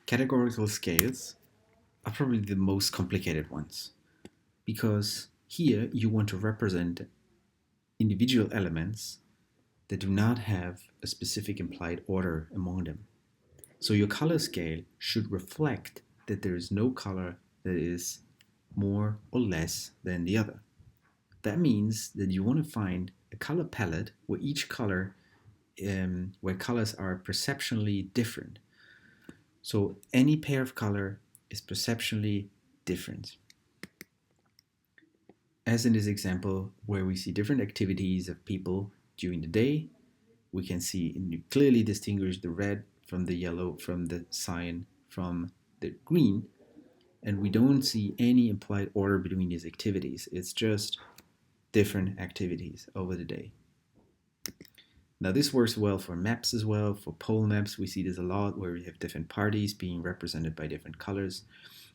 Categorical scales are probably the most complicated ones because here you want to represent individual elements that do not have a specific implied order among them. So your color scale should reflect that there is no color that is more or less than the other. That means that you want to find a color palette where each color, where colors are perceptually different. So any pair of color is perceptually different. As in this example, where we see different activities of people during the day, we can see and clearly distinguish the red from the yellow, from the cyan, from the green, and we don't see any implied order between these activities. It's just different activities over the day. Now this works well for maps as well. For pole maps, we see this a lot where we have different parties being represented by different colors,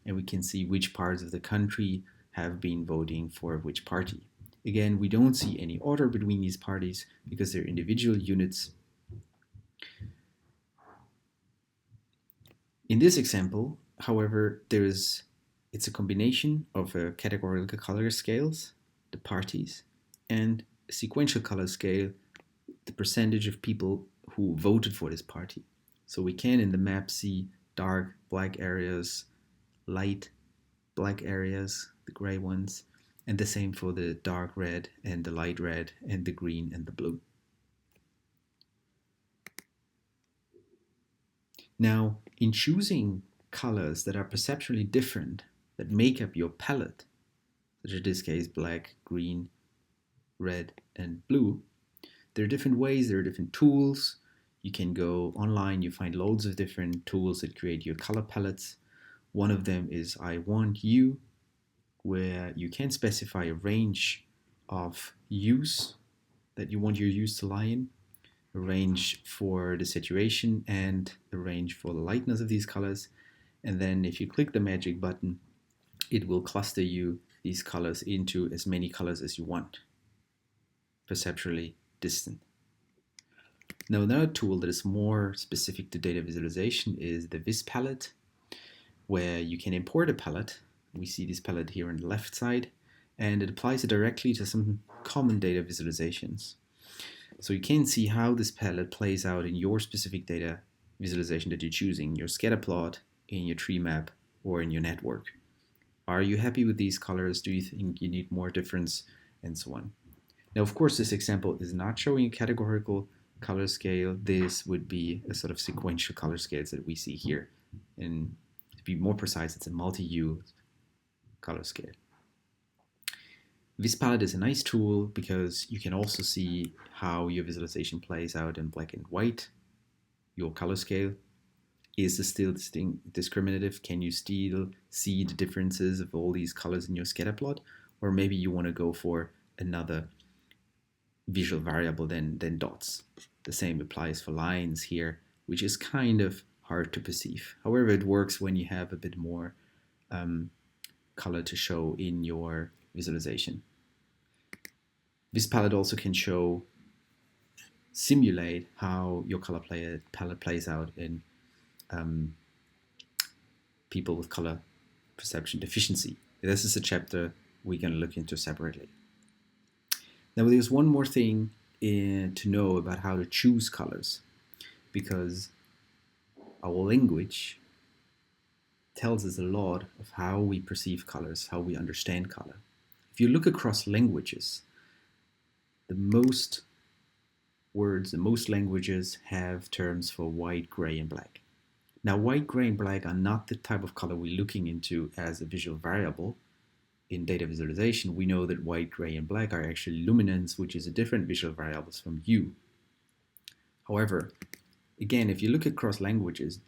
and we can see which parts of the country have been voting for which party. Again, we don't see any order between these parties because they're individual units. In this example, however, it's a combination of a categorical color scales, the parties, and a sequential color scale, the percentage of people who voted for this party. So we can in the map see dark black areas, light black areas, the gray ones, and the same for the dark red and the light red and the green and the blue. Now, in choosing colors that are perceptually different, that make up your palette, such as in this case black, green, red, and blue, there are different ways, there are different tools. You can go online, you find loads of different tools that create your color palettes. One of them is I Want You, where you can specify a range of hues that you want your hues to lie in, a range for the saturation and a range for the lightness of these colors. And then if you click the magic button, it will cluster you these colors into as many colors as you want, perceptually distant. Now another tool that is more specific to data visualization is the Vis palette, where you can import a palette. We see this palette here on the left side, and it applies it directly to some common data visualizations. So you can see how this palette plays out in your specific data visualization that you're choosing, your scatter plot, in your tree map, or in your network. Are you happy with these colors? Do you think you need more difference? And so on. Now, of course, this example is not showing a categorical color scale. This would be a sort of sequential color scales that we see here. And to be more precise, it's a multi-hue color scale. This palette is a nice tool because you can also see how your visualization plays out in black and white. Your color scale, is it still discriminative? Can you still see the differences of all these colors in your scatter plot? Or maybe you want to go for another visual variable than dots. The same applies for lines here, which is kind of hard to perceive. However, it works when you have a bit more color to show in your visualization. This palette also can simulate how your color palette plays out in people with color perception deficiency. This is a chapter we're going to look into separately. Now, there's one more thing to know about how to choose colors, because our language tells us a lot of how we perceive colors, how we understand color. If you look across languages, most languages have terms for white, gray, and black. Now, white, gray, and black are not the type of color we're looking into as a visual variable. In data visualization, we know that white, gray, and black are actually luminance, which is a different visual variable from hue. However, again, if you look across languages,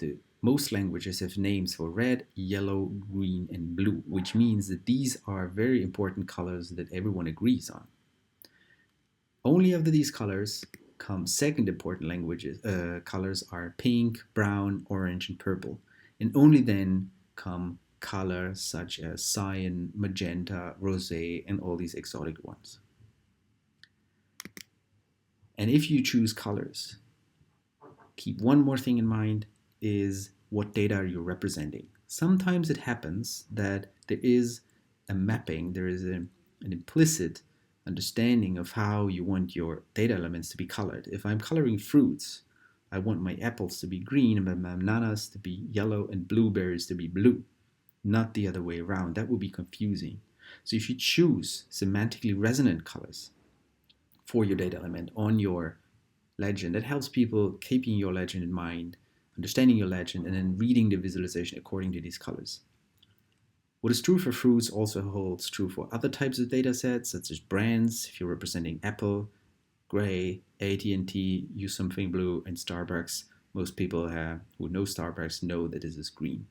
most languages have names for red, yellow, green, and blue, which means that these are very important colors that everyone agrees on. Only after these colors come second important colors are pink, brown, orange, and purple. And only then come colors such as cyan, magenta, rosé, and all these exotic ones. And if you choose colors, keep one more thing in mind, is what data are you representing. Sometimes it happens that there is a mapping, there is an implicit understanding of how you want your data elements to be colored. If I'm coloring fruits, I want my apples to be green and my bananas to be yellow and blueberries to be blue, not the other way around. That would be confusing. So if you choose semantically resonant colors for your data element on your legend, that helps people keeping your legend in mind, understanding your legend, and then reading the visualization according to these colors. What is true for fruits also holds true for other types of data sets, such as brands. If you're representing Apple, gray, AT&T, use something blue, and Starbucks, most people who know Starbucks know that this is green.